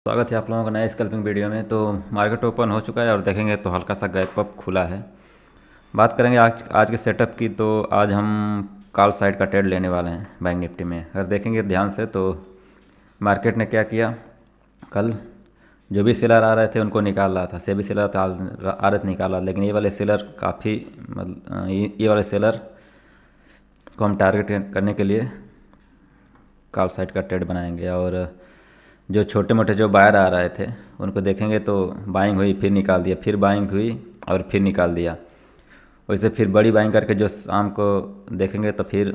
स्वागत है आप लोगों का नए स्कल्पिंग वीडियो में। तो मार्केट ओपन हो चुका है और देखेंगे तो हल्का सा गैप अप खुला है। बात करेंगे आज के सेटअप की। तो आज हम कॉल साइड का ट्रेड लेने वाले हैं बैंक निफ्टी में। अगर देखेंगे ध्यान से तो मार्केट ने क्या किया, कल जो भी सेलर आ रहे थे उनको निकाल रहा था, सेबी सेलर आ रहे थे निकाल रहा, लेकिन ये वाले सेलर काफ़ी मतलब ये वाले सेलर को हम टारगेट करने के लिए कॉल साइड का ट्रेड बनाएंगे। और जो छोटे मोटे जो बायर आ रहे थे उनको देखेंगे तो बाइंग हुई, फिर निकाल दिया, फिर बाइंग हुई और फिर निकाल दिया। वैसे फिर बड़ी बाइंग करके जो शाम को देखेंगे तो फिर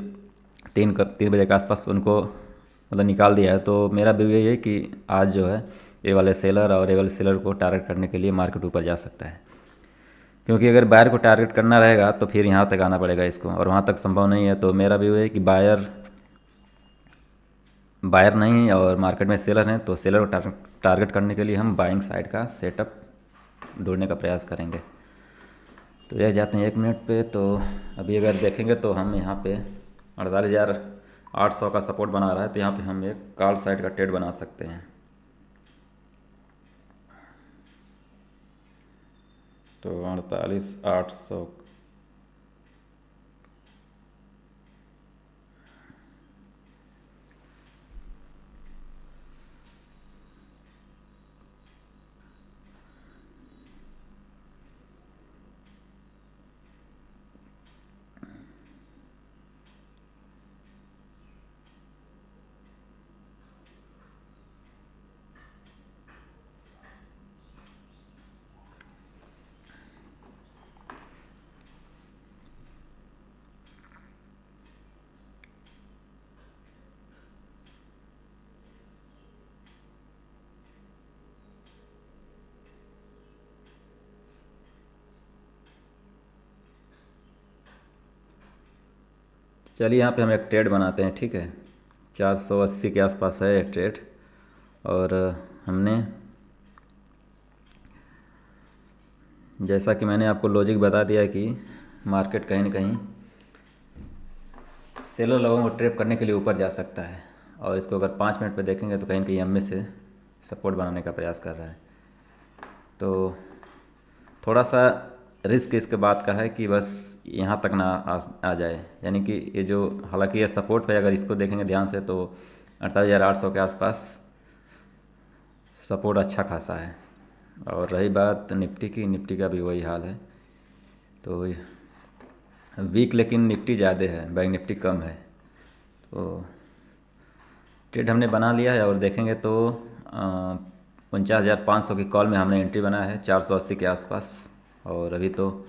3 बजे के आसपास उनको मतलब निकाल दिया है। तो मेरा व्यू यही है कि आज जो है ये वाले सेलर और ये वाले सेलर को टारगेट करने के लिए मार्केट ऊपर जा सकता है, क्योंकि अगर बायर को टारगेट करना रहेगा तो फिर यहाँ तक आना पड़ेगा इसको, और वहाँ तक संभव नहीं है। तो मेरा व्यू है कि बायर नहीं और मार्केट में सेलर हैं, तो सेलर को टारगेट करने के लिए हम बाइंग साइड का सेटअप ढूंढने का प्रयास करेंगे। तो यह जाते हैं 1 मिनट पे। तो अभी अगर देखेंगे तो हम यहाँ पे 48,800 का सपोर्ट बना रहा है, तो यहाँ पे हम एक कॉल साइड का ट्रेड बना सकते हैं। तो 48,800 चलिए यहाँ पे हम एक ट्रेड बनाते हैं, ठीक है। 480 के आसपास है ये ट्रेड, और हमने जैसा कि मैंने आपको लॉजिक बता दिया कि मार्केट कहीं ना कहीं सेलर लोगों को ट्रैप करने के लिए ऊपर जा सकता है, और इसको अगर 5 मिनट पे देखेंगे तो कहीं ना कहीं एम से सपोर्ट बनाने का प्रयास कर रहा है। तो थोड़ा सा रिस्क इसके बात का है कि बस यहाँ तक ना आ जाए, यानी कि ये जो हालांकि ये सपोर्ट पे अगर इसको देखेंगे ध्यान से तो 48,800 के आसपास सपोर्ट अच्छा खासा है। और रही बात निफ्टी की, निफ्टी का भी वही हाल है। तो वीक लेकिन निफ्टी ज़्यादा है, बैंक निफ्टी कम है। तो ट्रेड हमने बना लिया है और देखेंगे तो 49,500 की कॉल में हमने एंट्री बनाया है 480 के आसपास, और अभी तो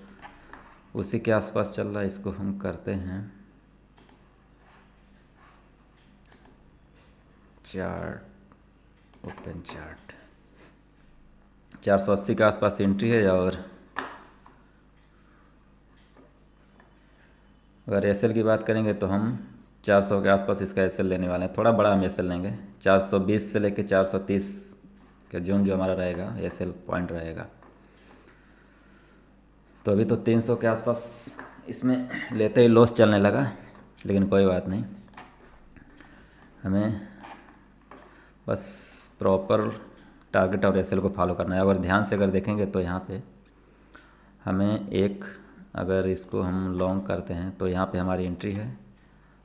उसी के आसपास चल रहा है। इसको हम करते हैं चार्ट, ओपन चार्ट। 480 के आसपास एंट्री है, और अगर एसएल की बात करेंगे तो हम 400 के आसपास इसका एसएल लेने वाले हैं। थोड़ा बड़ा हम एसएल लेंगे, 420 से लेकर 430 का जोन जो हमारा रहेगा एसएल पॉइंट रहेगा। तो अभी तो 300 के आसपास इसमें लेते ही लॉस चलने लगा, लेकिन कोई बात नहीं, हमें बस प्रॉपर टारगेट और एसएल को फॉलो करना है। अगर ध्यान से अगर देखेंगे तो यहाँ पे हमें एक, अगर इसको हम लॉन्ग करते हैं तो यहाँ पे हमारी एंट्री है,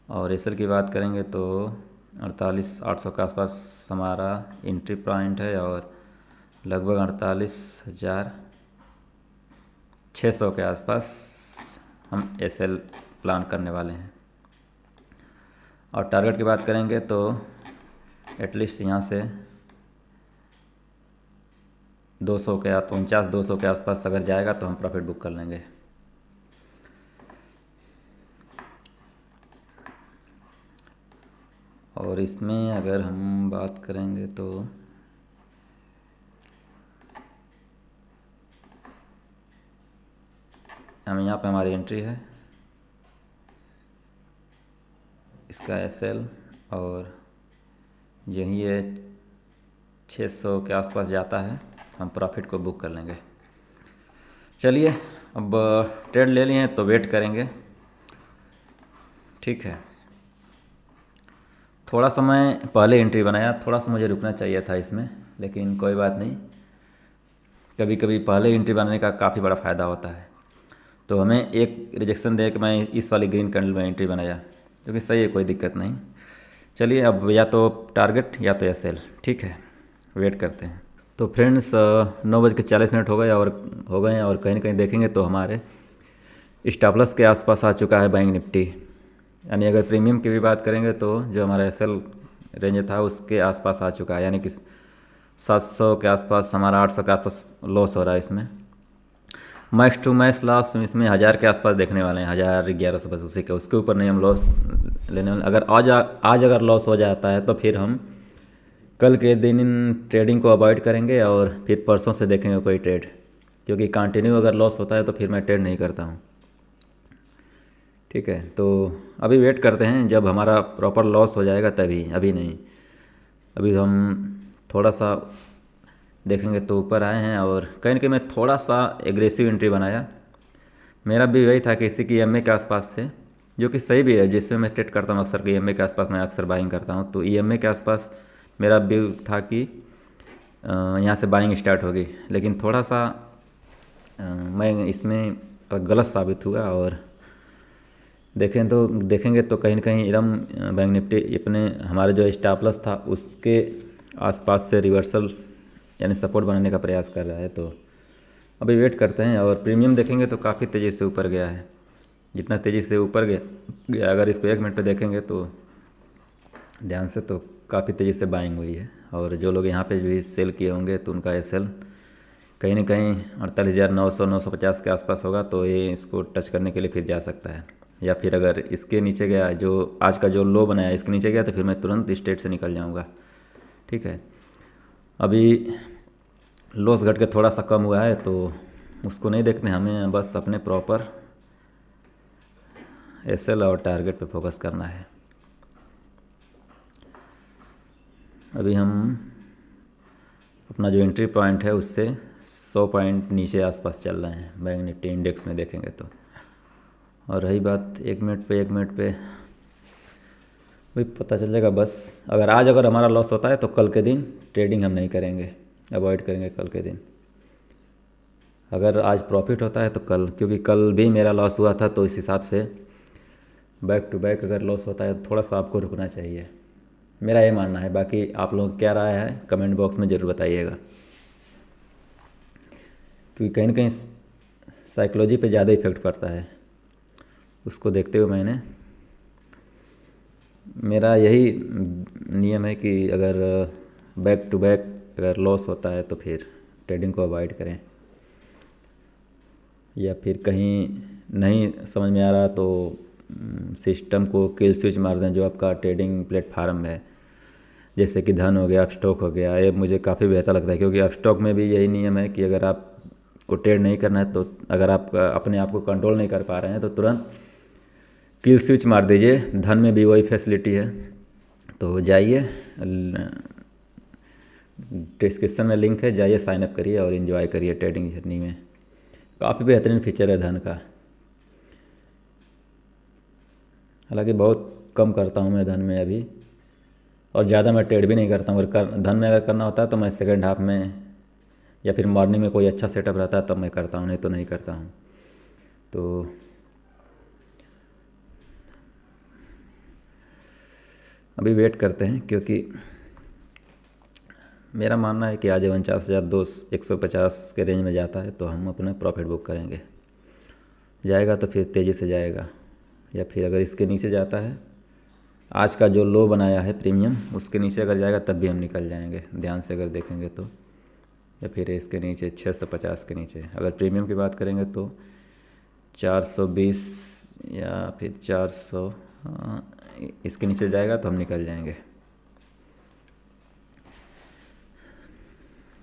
और एसएल की बात करेंगे तो 48,800 के आसपास हमारा एंट्री पॉइंट है, और लगभग 48,600 के आसपास हम एसएल प्लान करने वाले हैं। और टारगेट की बात करेंगे तो एटलीस्ट यहाँ से 200 के 49,200 के आसपास अगर जाएगा तो हम प्रॉफिट बुक कर लेंगे। और इसमें अगर हम बात करेंगे तो हम यहाँ पे हमारी एंट्री है, इसका एसएल, और यही ये 600 के आसपास जाता है, हम प्रॉफिट को बुक कर लेंगे। चलिए अब ट्रेड ले लिए हैं तो वेट करेंगे, ठीक है। थोड़ा समय पहले एंट्री बनाया, थोड़ा सा मुझे रुकना चाहिए था इसमें, लेकिन कोई बात नहीं, कभी कभी पहले एंट्री बनाने का काफ़ी बड़ा फ़ायदा होता है। तो हमें एक रिजेक्शन दे के मैं इस वाली ग्रीन कैंडल में एंट्री बनाया, क्योंकि सही है, कोई दिक्कत नहीं। चलिए अब या तो टारगेट या तो एसएल, ठीक है, वेट करते हैं। तो फ्रेंड्स 9:40 हो गए हैं और कहीं ना कहीं देखेंगे तो हमारे स्टॉप लॉस के आसपास आ चुका है बैंक निफ्टी। यानी अगर प्रीमियम की भी बात करेंगे तो जो हमारा एसएल रेंज था उसके आसपास आ चुका है, यानी कि 700 के आसपास, हमारा 800 के आसपास लॉस हो रहा है इसमें। मैक्स टू मैक्स लॉस इसमें 1000 के आसपास देखने वाले हैं, 1000-1100 बस, उसी के उसके ऊपर नहीं हम लॉस लेने वाले। अगर आज अगर लॉस हो जाता है तो फिर हम कल के दिन इन ट्रेडिंग को अवॉइड करेंगे और फिर परसों से देखेंगे कोई ट्रेड, क्योंकि कंटिन्यू अगर लॉस होता है तो फिर मैं ट्रेड नहीं करता हूँ, ठीक है। तो अभी वेट करते हैं, जब हमारा प्रॉपर लॉस हो जाएगा तभी, अभी नहीं। अभी हम थोड़ा सा देखेंगे तो ऊपर आए हैं और कहीं ना कहीं मैं थोड़ा सा एग्रेसिव एंट्री बनाया। मेरा भी वही था कि इसी की ईएमए के आसपास से, जो कि सही भी है, जिसमें मैं ट्रेड करता हूँ अक्सर कि ईएमए के आसपास मैं अक्सर बाइंग करता हूँ। तो ईएमए के आसपास मेरा व्यू था कि यहाँ से बाइंग स्टार्ट होगी, लेकिन थोड़ा सा मैं इसमें गलत साबित हुआ। और देखेंगे तो कहीं ना कहीं एकदम बैंक निफ्टी अपने हमारे जो स्टॉप लॉस था उसके आसपास से रिवर्सल यानी सपोर्ट बनाने का प्रयास कर रहा है। तो अभी वेट करते हैं। और प्रीमियम देखेंगे तो काफ़ी तेज़ी से ऊपर गया है, जितना तेज़ी से ऊपर गया अगर इसको 1 मिनट पे देखेंगे तो ध्यान से, तो काफ़ी तेज़ी से बाइंग हुई है। और जो लोग यहाँ पे भी सेल किए होंगे तो उनका एसएल कहीं ना कहीं 48,900-950 के आसपास होगा, तो ये इसको टच करने के लिए फिर जा सकता है। या फिर अगर इसके नीचे गया, जो आज का जो लो बनाया इसके नीचे गया, तो फिर मैं तुरंत इस ट्रेड से निकल जाऊँगा, ठीक है। अभी लॉस घट के थोड़ा सा कम हुआ है तो उसको नहीं देखते, हमें बस अपने प्रॉपर एसएल और टारगेट पे फोकस करना है। अभी हम अपना जो एंट्री पॉइंट है उससे 100 पॉइंट नीचे आसपास चल रहे हैं बैंक निफ्टी इंडेक्स में देखेंगे तो। और रही बात 1 मिनट पे वही पता चल जाएगा बस। अगर हमारा लॉस होता है तो कल के दिन ट्रेडिंग हम नहीं करेंगे, अवॉइड करेंगे कल के दिन। अगर आज प्रॉफिट होता है तो कल, क्योंकि कल भी मेरा लॉस हुआ था, तो इस हिसाब से बैक टू बैक अगर लॉस होता है तो थोड़ा सा आपको रुकना चाहिए, मेरा ये मानना है। बाकी आप लोगों क्या राय है कमेंट बॉक्स में ज़रूर बताइएगा, क्योंकि कहीं ना कहीं साइकोलॉजी पे ज़्यादा इफेक्ट पड़ता है। उसको देखते हुए मेरा यही नियम है कि अगर बैक टू बैक अगर लॉस होता है तो फिर ट्रेडिंग को अवॉइड करें, या फिर कहीं नहीं समझ में आ रहा तो सिस्टम को किल स्विच मार दें, जो आपका ट्रेडिंग प्लेटफार्म है, जैसे कि धन हो गया, अपस्टॉक हो गया। ये मुझे काफ़ी बेहतर लगता है, क्योंकि अपस्टॉक में भी यही नियम है कि अगर आपको ट्रेड नहीं करना है, तो अगर आप अपने आप को कंट्रोल नहीं कर पा रहे हैं तो तुरंत किल स्विच मार दीजिए। धन में भी वही फैसिलिटी है, तो जाइए, डिस्क्रिप्शन में लिंक है, जाइए साइन अप करिए और इन्जॉय करिए ट्रेडिंग जर्नी में। काफ़ी बेहतरीन फीचर है धन का। हालांकि बहुत कम करता हूँ मैं धन में अभी, और ज़्यादा मैं ट्रेड भी नहीं करता हूँ। धन में अगर करना होता है तो मैं सेकंड हाफ में या फिर मॉर्निंग में कोई अच्छा सेटअप रहता है तब मैं करता हूँ, नहीं तो नहीं करता हूँ। तो अभी वेट करते हैं, क्योंकि मेरा मानना है कि आज 49,150 के रेंज में जाता है तो हम अपना प्रॉफिट बुक करेंगे। जाएगा तो फिर तेज़ी से जाएगा, या फिर अगर इसके नीचे जाता है, आज का जो लो बनाया है प्रीमियम उसके नीचे अगर जाएगा तब भी हम निकल जाएंगे, ध्यान से अगर देखेंगे तो। या फिर इसके नीचे 650 के नीचे अगर प्रीमियम की बात करेंगे तो 420 या फिर 400 इसके नीचे जाएगा तो हम निकल जाएंगे।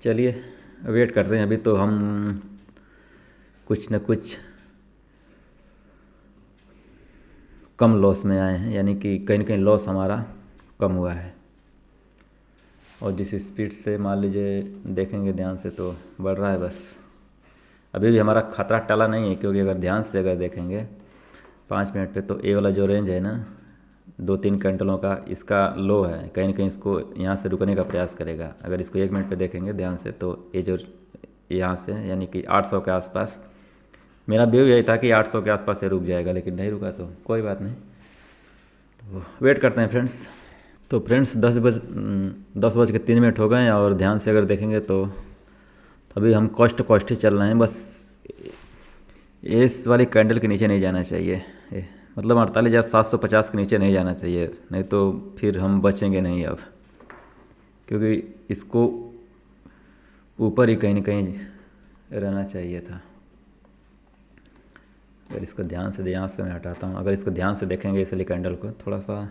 चलिए वेट करते हैं। अभी तो हम कुछ न कुछ कम लॉस में आए हैं, यानी कि कहीं न कहीं लॉस हमारा कम हुआ है। और जिस स्पीड से मान लीजिए देखेंगे ध्यान से तो बढ़ रहा है बस। अभी भी हमारा खतरा टला नहीं है, क्योंकि अगर ध्यान से अगर देखेंगे 5 मिनट पे तो ए वाला जो रेंज है ना 2-3 कैंडलों का इसका लो है, कहीं ना कहीं इसको यहाँ से रुकने का प्रयास करेगा। अगर इसको 1 मिनट पे देखेंगे ध्यान से तो ये जो यहाँ से यानी कि 800 के आसपास, मेरा व्यू यही था कि 800 के आसपास ये रुक जाएगा, लेकिन नहीं रुका तो कोई बात नहीं। तो वेट करते हैं फ्रेंड्स। तो फ्रेंड्स 10 बज के 3 मिनट हो गए हैं और ध्यान से अगर देखेंगे तो अभी हम कॉस्ट ही चल रहे हैं। बस इस वाली कैंडल के नीचे नहीं जाना चाहिए, मतलब 48,750 के नीचे नहीं जाना चाहिए, नहीं तो फिर हम बचेंगे नहीं अब, क्योंकि इसको ऊपर ही कहीं ना कहीं रहना चाहिए था। अगर इसको ध्यान से मैं हटाता हूँ, अगर इसको ध्यान से देखेंगे इसलिए कैंडल को, थोड़ा सा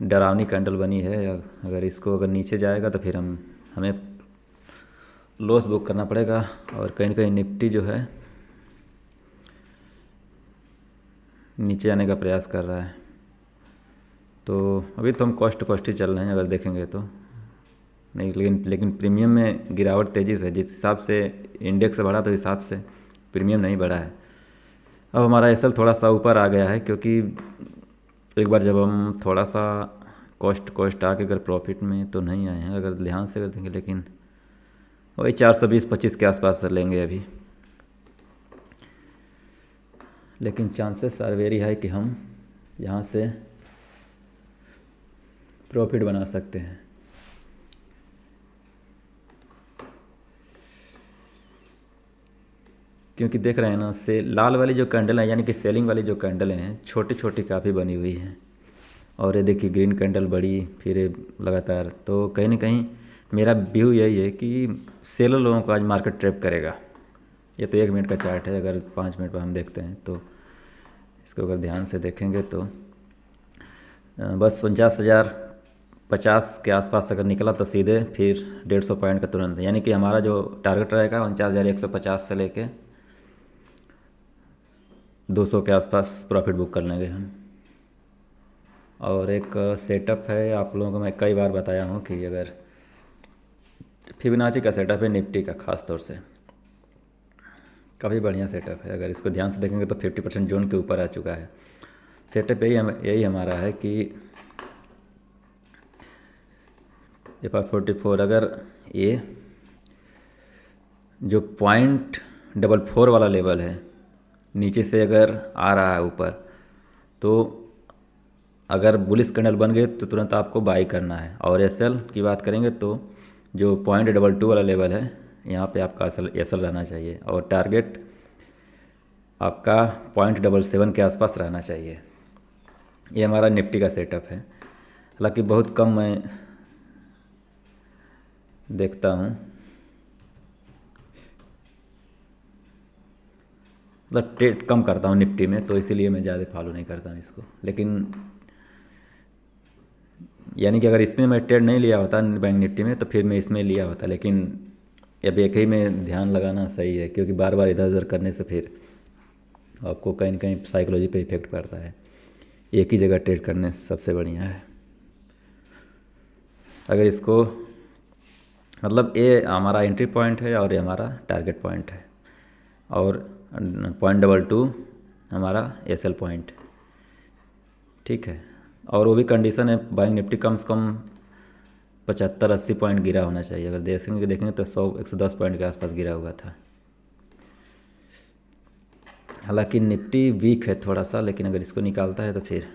डरावनी कैंडल बनी है। अगर इसको अगर नीचे जाएगा तो फिर हमें लॉस बुक करना पड़ेगा। और कहीं ना कहीं निफ्टी जो है नीचे आने का प्रयास कर रहा है। तो अभी तो हम कॉस्ट ही चल रहे हैं अगर देखेंगे तो नहीं, लेकिन प्रीमियम में गिरावट तेज़ी से, जिस हिसाब से इंडेक्स बढ़ा तो हिसाब से प्रीमियम नहीं बढ़ा है। अब हमारा एसएल थोड़ा सा ऊपर आ गया है, क्योंकि एक बार जब हम थोड़ा सा कॉस्ट आके अगर प्रॉफिट में तो नहीं आए हैं अगर ध्यान से देखेंगे, लेकिन वही 420-25 के आसपास लेंगे अभी। लेकिन चांसेस आर वेरी हाई कि हम यहाँ से प्रॉफिट बना सकते हैं। क्योंकि देख रहे हैं ना, से लाल वाली जो कैंडल है यानी कि सेलिंग वाली जो कैंडल हैं छोटी छोटी काफ़ी बनी हुई हैं, और ये देखिए ग्रीन कैंडल बड़ी फिर लगातार। तो कहीं ना कहीं मेरा व्यू यही है कि सेलर लोगों को आज मार्केट ट्रैप करेगा। ये तो 1 मिनट का चार्ट है, अगर 5 मिनट पर हम देखते हैं तो इसको अगर ध्यान से देखेंगे तो बस 49,050 के आसपास अगर निकला तो सीधे फिर 150 पॉइंट का तुरंत, यानी कि हमारा जो टारगेट रहेगा 49,150 से लेके 200 के आसपास प्रॉफिट बुक कर लेंगे हम। और एक सेटअप है, आप लोगों को मैं कई बार बताया हूँ कि अगर फिबोनाची का सेटअप है निफ्टी का, ख़ास तौर से काफ़ी बढ़िया सेटअप है। अगर इसको ध्यान से देखेंगे तो 50% जोन के ऊपर आ चुका है। सेटअप यही हमारा है कि FR44 अगर ये जो 0.44 वाला लेवल है नीचे से अगर आ रहा है ऊपर, तो अगर बुलिश कैंडल बन गए तो तुरंत आपको बाई करना है। और एसएल की बात करेंगे तो जो 0.22 वाला लेवल है यहाँ पे आपका एसएल रहना चाहिए, और टारगेट आपका 0.77 के आसपास रहना चाहिए। ये हमारा निफ्टी का सेटअप है। हालांकि बहुत कम मैं देखता हूँ, मतलब ट्रेड कम करता हूँ निफ्टी में, तो इसीलिए मैं ज़्यादा फॉलो नहीं करता हूँ इसको। लेकिन यानी कि अगर इसमें मैं ट्रेड नहीं लिया होता बैंक निफ्टी में तो फिर मैं इसमें लिया होता, लेकिन अब एक ही में ध्यान लगाना सही है, क्योंकि बार बार इधर उधर करने से फिर आपको कहीं ना कहीं साइकोलॉजी पे इफेक्ट पड़ता है। एक ही जगह ट्रेड करने सबसे बढ़िया है। अगर इसको मतलब ये हमारा एंट्री पॉइंट है और ये हमारा टारगेट पॉइंट है, और 0.22 हमारा एसएल पॉइंट, ठीक है। और वो भी कंडीशन है बैंक निफ्टी कम से कम 75-80 पॉइंट गिरा होना चाहिए। अगर देखेंगे तो 100-110 पॉइंट के आसपास गिरा हुआ था। हालांकि निफ्टी वीक है थोड़ा सा, लेकिन अगर इसको निकालता है तो फिर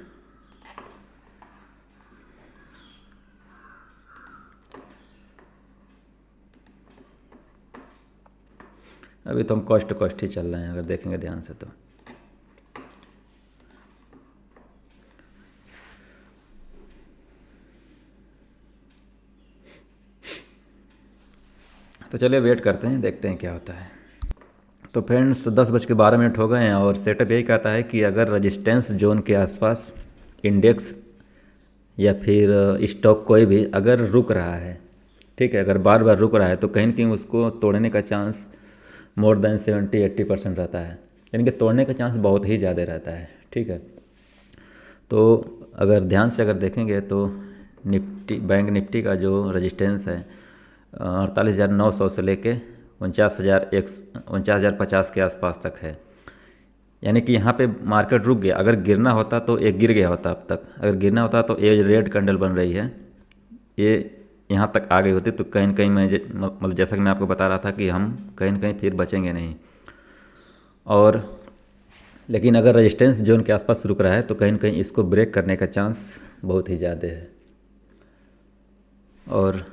अभी तो हम कॉस्ट ही चल रहे हैं अगर देखेंगे ध्यान से तो चलिए वेट करते हैं, देखते हैं क्या होता है। तो फ्रेंड्स 10:12 हो गए हैं और सेटअप यही कहता है कि अगर रजिस्टेंस जोन के आसपास इंडेक्स या फिर स्टॉक कोई भी अगर रुक रहा है, ठीक है, अगर बार बार रुक रहा है तो कहीं ना कहीं उसको तोड़ने का चांस मोर देन 70-80% रहता है, यानी कि तोड़ने का चांस बहुत ही ज़्यादा रहता है, ठीक है। तो अगर ध्यान से अगर देखेंगे तो बैंक निफ्टी का जो रजिस्टेंस है 48,900 से लेके 49,050 के आसपास तक है। यानी कि यहाँ पे मार्केट रुक गया। अगर गिरना होता तो ये गिर गया होता अब तक। अगर गिरना होता तो ये रेड कैंडल बन रही है, ये यहाँ तक आ गई होती तो कहीं न कहीं मैं मतलब जैसा कि मैं आपको बता रहा था कि हम कहीं न कहीं फिर बचेंगे नहीं। और लेकिन अगर रेजिस्टेंस जोन के आसपास रुक रहा है तो कहीं न कहीं इसको ब्रेक करने का चांस बहुत ही ज़्यादा है। और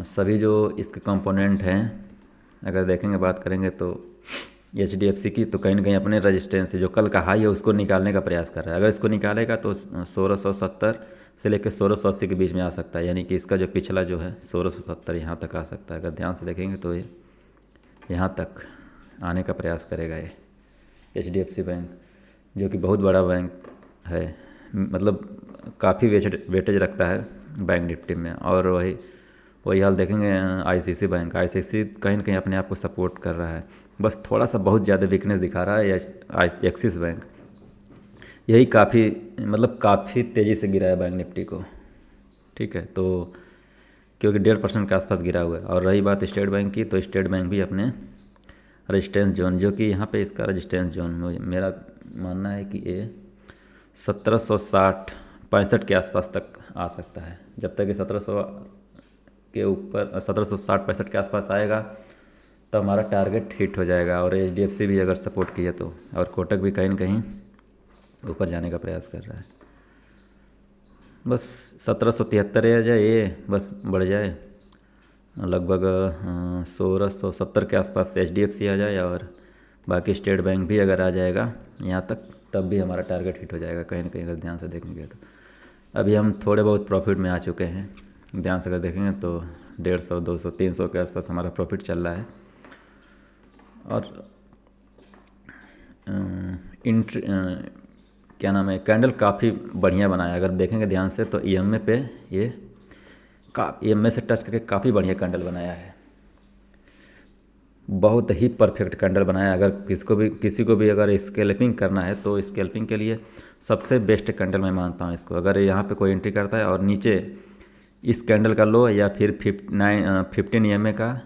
सभी जो इसके कंपोनेंट हैं अगर देखेंगे, बात करेंगे तो HDFC की तो कहीं ना कहीं अपने रेजिस्टेंस से जो कल का हाई है उसको निकालने का प्रयास कर रहा है। अगर इसको निकालेगा तो 1670 से लेकर 1680 के बीच में आ सकता है, यानी कि इसका जो पिछला जो है 1670 यहाँ तक आ सकता है। अगर ध्यान से देखेंगे तो ये यहाँ तक आने का प्रयास करेगा ये HDFC बैंक, जो कि बहुत बड़ा बैंक है, मतलब काफ़ी वेटेज रखता है बैंक निफ्टी में। और वही हाल देखेंगे ICICI बैंक। ICICI कहीं ना कहीं अपने आप को सपोर्ट कर रहा है, बस थोड़ा सा बहुत ज़्यादा वीकनेस दिखा रहा है एक्सिस बैंक। यही काफ़ी तेज़ी से गिरा है बैंक निफ्टी को, ठीक है। तो क्योंकि 1.5% के आसपास गिरा हुआ है। और रही बात स्टेट बैंक की, तो स्टेट बैंक भी अपने रेजिस्टेंस जोन, जो कि यहाँ पे इसका रेजिस्टेंस जोन मेरा मानना है कि ये 1760-65 के आसपास तक आ सकता है। जब तक ये 1700 के ऊपर 1760-65 के आसपास आएगा तो हमारा टारगेट हिट हो जाएगा। और HDFC भी अगर सपोर्ट किया तो, और कोटक भी कहीं ना कहीं ऊपर जाने का प्रयास कर रहा है। बस 1773 आ जाए, ये बस बढ़ जाए लगभग 1670 के आसपास से HDFC आ जाए, और बाकी स्टेट बैंक भी अगर आ जाएगा यहाँ तक, तब भी हमारा टारगेट हिट हो जाएगा कहीं ना कहीं, अगर ध्यान से देखेंगे तो। अभी हम थोड़े बहुत प्रॉफिट में आ चुके हैं, ध्यान से अगर देखेंगे तो 150, 200, 300 के आसपास हमारा प्रॉफिट चल रहा है। और क्या नाम है, कैंडल काफ़ी बढ़िया बनाया। अगर देखेंगे ध्यान से तो EMA पे ये EMA से टच करके काफ़ी बढ़िया कैंडल बनाया है, बहुत ही परफेक्ट कैंडल बनाया। अगर किसी को भी अगर स्कैल्पिंग करना है तो स्कैल्पिंग के लिए सबसे बेस्ट कैंडल मैं मानता हूँ इसको। अगर यहाँ पे कोई एंट्री करता है और नीचे इस कैंडल का लो या फिर 15 EMA का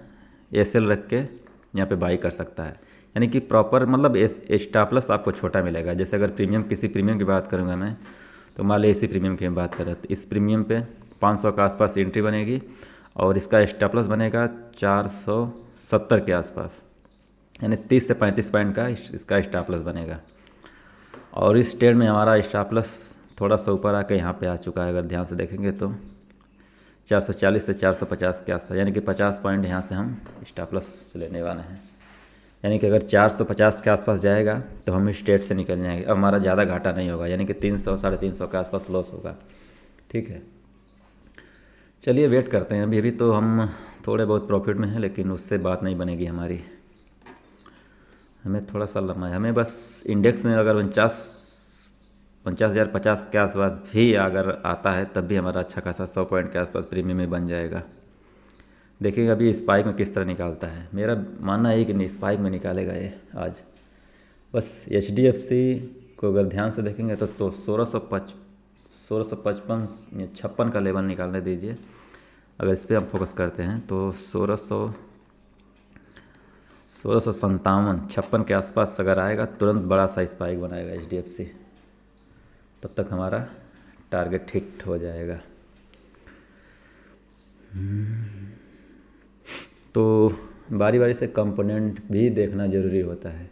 SL रख के यहाँ पे बाई कर सकता है, यानी कि प्रॉपर मतलब स्टॉप लॉस आपको छोटा मिलेगा। जैसे अगर किसी प्रीमियम की बात करूँगा मैं, तो मान लीजिए इसी प्रीमियम की बात करें तो इस प्रीमियम पे 500 के आसपास एंट्री बनेगी और इसका स्टॉप लॉस बनेगा 470 के आसपास, यानी 30 से 35 पॉइंट का इसका स्टॉप लॉस बनेगा। और इस ट्रेड में हमारा स्टॉप लॉस थोड़ा सा ऊपर आके यहाँ पे आ चुका है। अगर ध्यान से देखेंगे तो 440 से 450 के आसपास, यानी कि 50 पॉइंट यहाँ से हम स्टॉप लॉस लेने वाले हैं। यानी कि अगर 450 के आसपास जाएगा तो हम इस ट्रेड से निकल जाएंगे, अब हमारा ज़्यादा घाटा नहीं होगा, यानी कि 300 350 के आसपास लॉस होगा, ठीक है। चलिए वेट करते हैं। अभी तो हम थोड़े बहुत प्रॉफिट में हैं, लेकिन उससे बात नहीं बनेगी हमारी, हमें थोड़ा सा लंबा है। हमें बस इंडेक्स में अगर 50,050 के आसपास भी अगर आता है तब भी हमारा अच्छा खासा 100 पॉइंट के आसपास प्रीमियम में बन जाएगा। देखिए अभी स्पाइक में किस तरह निकालता है। मेरा मानना है कि नहीं, स्पाइक में निकालेगा ये आज। बस HDFC को अगर ध्यान से देखेंगे तो 1655 या 56 का लेवल निकालने दीजिए। अगर इस पर हम फोकस करते हैं तो 1657 56 के आसपास अगर आएगा तुरंत बड़ा सा स्पाइक बनाएगा HDFC, तब तक हमारा टारगेट हिट हो जाएगा। तो बारी बारी से कंपोनेंट भी देखना ज़रूरी होता है।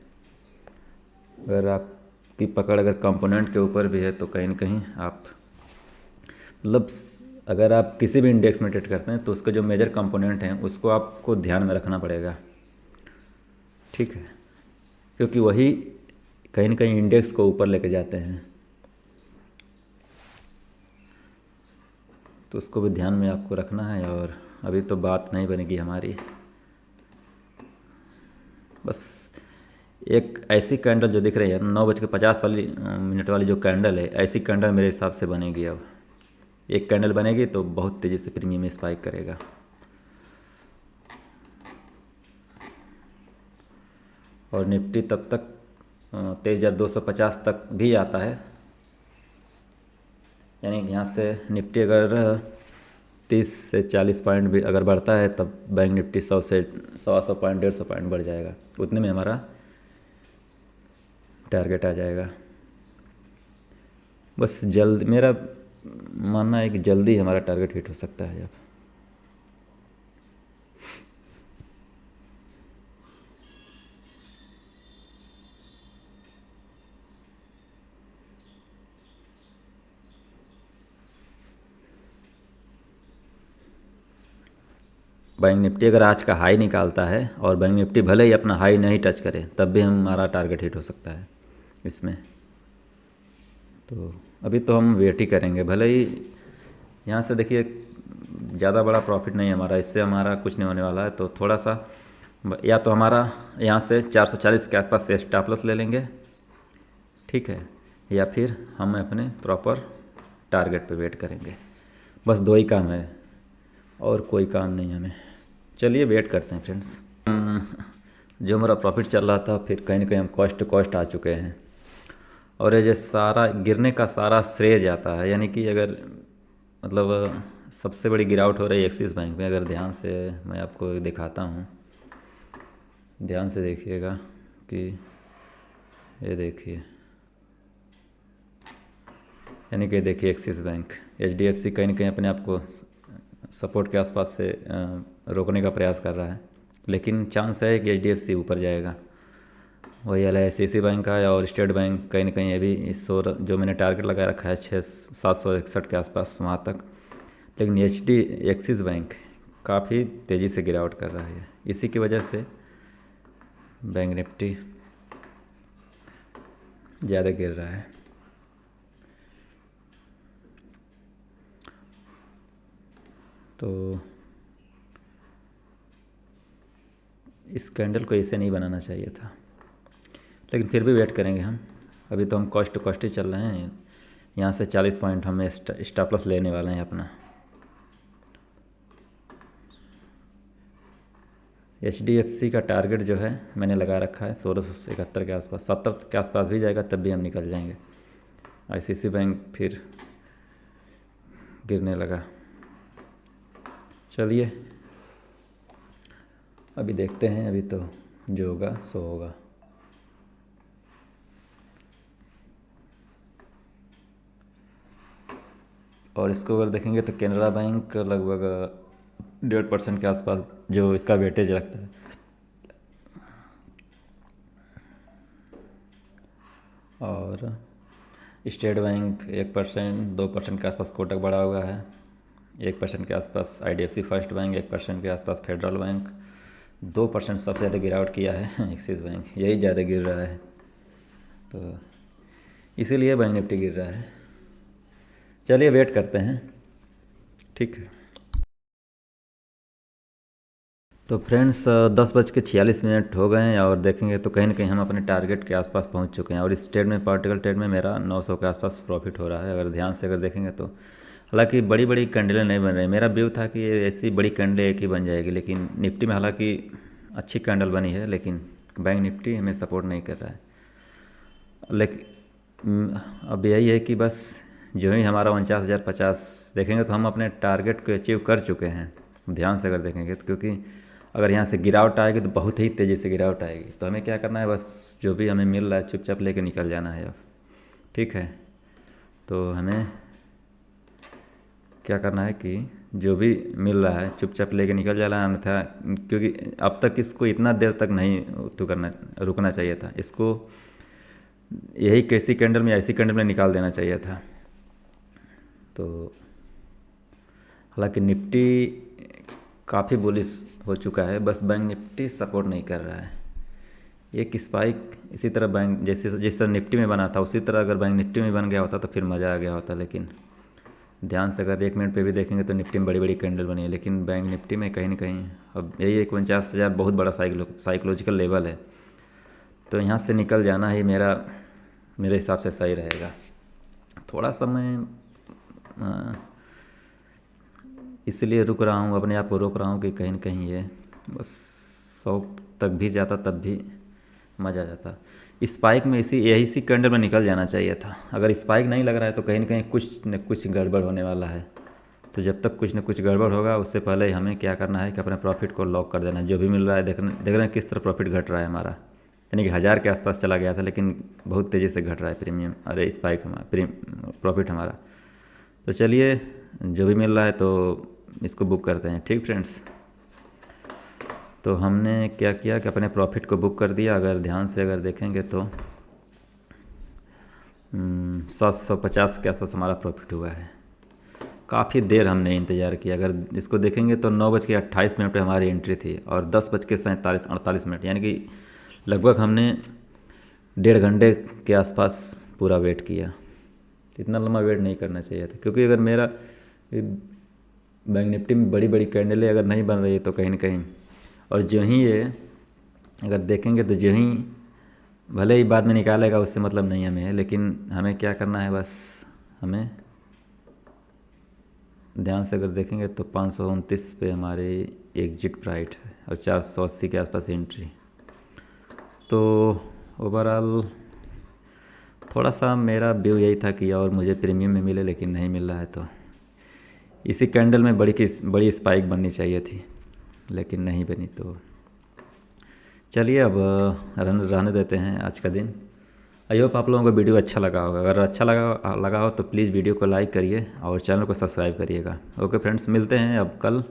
अगर आपकी पकड़ अगर कंपोनेंट के ऊपर भी है तो कहीं ना कहीं आप मतलब अगर आप किसी भी इंडेक्स में ट्रेड करते हैं तो उसके जो मेजर कंपोनेंट हैं उसको आपको ध्यान में रखना पड़ेगा, ठीक है, क्योंकि वही कहीं ना कहीं इंडेक्स को ऊपर लेके जाते हैं। तो उसको भी ध्यान में आपको रखना है। और अभी तो बात नहीं बनेगी हमारी, बस एक ऐसी कैंडल जो दिख रही है 9:50 वाली मिनट वाली जो कैंडल है, ऐसी कैंडल मेरे हिसाब से बनेगी। अब एक कैंडल बनेगी तो बहुत तेज़ी से प्रीमियम स्पाइक करेगा। और निफ्टी तब तक 23,250 तक भी आता है, यानी यहाँ से निफ्टी अगर 30 से 40 पॉइंट भी अगर बढ़ता है तब बैंक निफ्टी 100 से 125 पॉइंट 150 पॉइंट बढ़ जाएगा। उतने में हमारा टारगेट आ जाएगा। बस जल्द, मेरा मानना है कि जल्दी हमारा टारगेट हिट हो सकता है अब। बैंक निफ्टी अगर आज का हाई निकालता है और बैंक निफ्टी भले ही अपना हाई नहीं टच करे, तब भी हमारा टारगेट हिट हो सकता है इसमें। तो अभी तो हम वेट ही करेंगे, भले ही यहाँ से देखिए ज़्यादा बड़ा प्रॉफिट नहीं है हमारा, इससे हमारा कुछ नहीं होने वाला है। तो थोड़ा सा या तो हमारा यहाँ से 440 के आसपास से स्टॉप लॉस ले लेंगे, ठीक है, या फिर हम अपने प्रॉपर टारगेट पे वेट करेंगे। बस दो ही काम है और कोई काम नहीं हमें। चलिए वेट करते हैं फ्रेंड्स। जो हमारा प्रॉफिट चल रहा था, फिर कहीं ना कहीं हम कॉस्ट टू कॉस्ट आ चुके हैं, और ये जो सारा गिरने का सारा श्रेय जाता है, यानी कि अगर मतलब सबसे बड़ी गिरावट हो रही है एक्सिस बैंक में। अगर ध्यान से मैं आपको दिखाता हूँ, ध्यान से देखिएगा कि ये देखिए, यानी कि देखिए एक्सिस बैंक, HDFC कहीं ना कहीं अपने आप को सपोर्ट के आसपास से रोकने का प्रयास कर रहा है, लेकिन चांस है कि HDFC ऊपर जाएगा। वही LICC बैंक का और स्टेट बैंक कहीं ना कहीं ये भी इस जो मैंने टारगेट लगा रखा है 761 के आसपास वहाँ तक, लेकिन एक्सिस बैंक काफ़ी तेज़ी से गिरावट कर रहा है। इसी की वजह से बैंक निफ्टी ज़्यादा गिर रहा है। तो इस कैंडल को ऐसे नहीं बनाना चाहिए था, लेकिन फिर भी वेट करेंगे हम। अभी तो हम कॉस्ट टू कॉस्ट ही चल रहे हैं। यहाँ से 40 पॉइंट हम स्टॉप लॉस लेने वाले हैं अपना। HDFC का टारगेट जो है मैंने लगा रखा है 1671 के आसपास, 70 के आसपास भी जाएगा तब भी हम निकल जाएंगे। ICICI बैंक फिर गिरने लगा। चलिए अभी देखते हैं, अभी तो जो होगा सो होगा। और इसको अगर देखेंगे तो कैनरा बैंक लगभग 1.5% के आसपास जो इसका वेटेज रखता है, और स्टेट बैंक 1%, 2% के आसपास कोटक बढ़ा हुआ है, 1% के आसपास IDFC फर्स्ट बैंक, 1% के आसपास फेडरल बैंक, 2% सबसे ज़्यादा गिरावट किया है एक्सिस बैंक, यही ज़्यादा गिर रहा है। तो इसीलिए बैंक निफ्टी गिर रहा है। चलिए वेट करते हैं, ठीक है। तो फ्रेंड्स 10:46 हो गए हैं, और देखेंगे तो कहीं ना कहीं हम अपने टारगेट के आसपास पहुंच चुके हैं। और इस ट्रेड में, पार्टिकुलर ट्रेड में मेरा 900 के आसपास प्रॉफिट हो रहा है। अगर ध्यान से अगर देखेंगे तो हालांकि बड़ी बड़ी कैंडलें नहीं बन रही। मेरा व्यू था कि ये ऐसी बड़ी कैंडल एक ही बन जाएगी, लेकिन निफ्टी में हालांकि अच्छी कैंडल बनी है, लेकिन बैंक निफ्टी हमें सपोर्ट नहीं कर रहा है। लेकिन अब यही है कि बस जो ही हमारा 49,050 देखेंगे तो हम अपने टारगेट को अचीव कर चुके हैं। ध्यान से अगर देखेंगे तो, क्योंकि अगर यहाँ से गिरावट आएगी तो बहुत ही तेज़ी से गिरावट आएगी। तो हमें क्या करना है, बस जो भी हमें मिल रहा है चुपचाप लेके निकल जाना है अब, ठीक है। तो हमें क्या करना है कि जो भी मिल रहा है चुपचाप लेके निकल जाना, अन्यथा क्योंकि अब तक इसको इतना देर तक नहीं रुकना चाहिए था। इसको यही कैसी कैंडल में, ऐसी कैंडल में निकाल देना चाहिए था। तो हालांकि निफ्टी काफ़ी बुलिश हो चुका है, बस बैंक निफ्टी सपोर्ट नहीं कर रहा है। एक स्पाइक इसी तरह बैंक जैसे जिस तरह निफ्टी में बना था, उसी तरह अगर बैंक निफ्टी में बन गया होता तो फिर मज़ा आ गया होता। लेकिन ध्यान से अगर 1 मिनट पे भी देखेंगे तो निफ्टी में बड़ी बड़ी कैंडल बनी है, लेकिन बैंक निफ्टी में कहीं ना कहीं अब यही 49,000 बहुत बड़ा साइकोलॉजिकल लेवल है। तो यहाँ से निकल जाना ही मेरे हिसाब से सही रहेगा। थोड़ा सा मैं इसलिए रुक रहा हूँ, अपने आप को रोक रहा हूँ कि कहीं ना कहीं ये बस 100 तक भी जाता तब भी मज़ा आ जाता। स्पाइक में यही सी कैंडल में निकल जाना चाहिए था। अगर स्पाइक नहीं लग रहा है तो कहीं ना कहीं कुछ न कुछ गड़बड़ होने वाला है। तो जब तक कुछ न कुछ गड़बड़ होगा, उससे पहले ही हमें क्या करना है कि अपने प्रॉफिट को लॉक कर देना है। जो भी मिल रहा है देख रहे हैं किस तरह प्रॉफिट घट रहा है हमारा, यानी कि 1000 के आसपास चला गया था, लेकिन बहुत तेज़ी से घट रहा है प्रीमियम, अरे स्पाइक हमारा प्रॉफिट हमारा। तो चलिए, जो भी मिल रहा है तो इसको बुक करते हैं। ठीक फ्रेंड्स, तो हमने क्या किया कि अपने प्रॉफिट को बुक कर दिया। अगर ध्यान से अगर देखेंगे तो 750 के आसपास हमारा प्रॉफिट हुआ है। काफ़ी देर हमने इंतज़ार किया। अगर इसको देखेंगे तो 9:28 पे हमारी एंट्री थी और 10:47-48 यानी कि लगभग हमने 1.5 घंटे के आसपास पूरा वेट किया। इतना लंबा वेट नहीं करना चाहिए था, क्योंकि अगर मेरा बैंक निफ्टी में बड़ी बड़ी कैंडलें अगर नहीं बन रही है तो कहीं ना कहीं, और जो ही ये अगर देखेंगे तो जो ही भले ही बाद में निकालेगा उससे मतलब नहीं हमें, लेकिन हमें क्या करना है, बस हमें ध्यान से अगर देखेंगे तो 529 पे हमारे एग्जिट प्राइस है और 480 के आसपास एंट्री। तो ओवरऑल थोड़ा सा मेरा व्यू यही था कि और मुझे प्रीमियम में मिले, लेकिन नहीं मिल रहा है। तो इसी कैंडल में बड़ी स्पाइक बननी चाहिए थी, लेकिन नहीं बनी। तो चलिए अब रहने देते हैं आज का दिन। आई होप आप लोगों को वीडियो अच्छा लगा होगा। अगर अच्छा लगा हो तो प्लीज़ वीडियो को लाइक करिए और चैनल को सब्सक्राइब करिएगा। ओके फ्रेंड्स, मिलते हैं अब कल।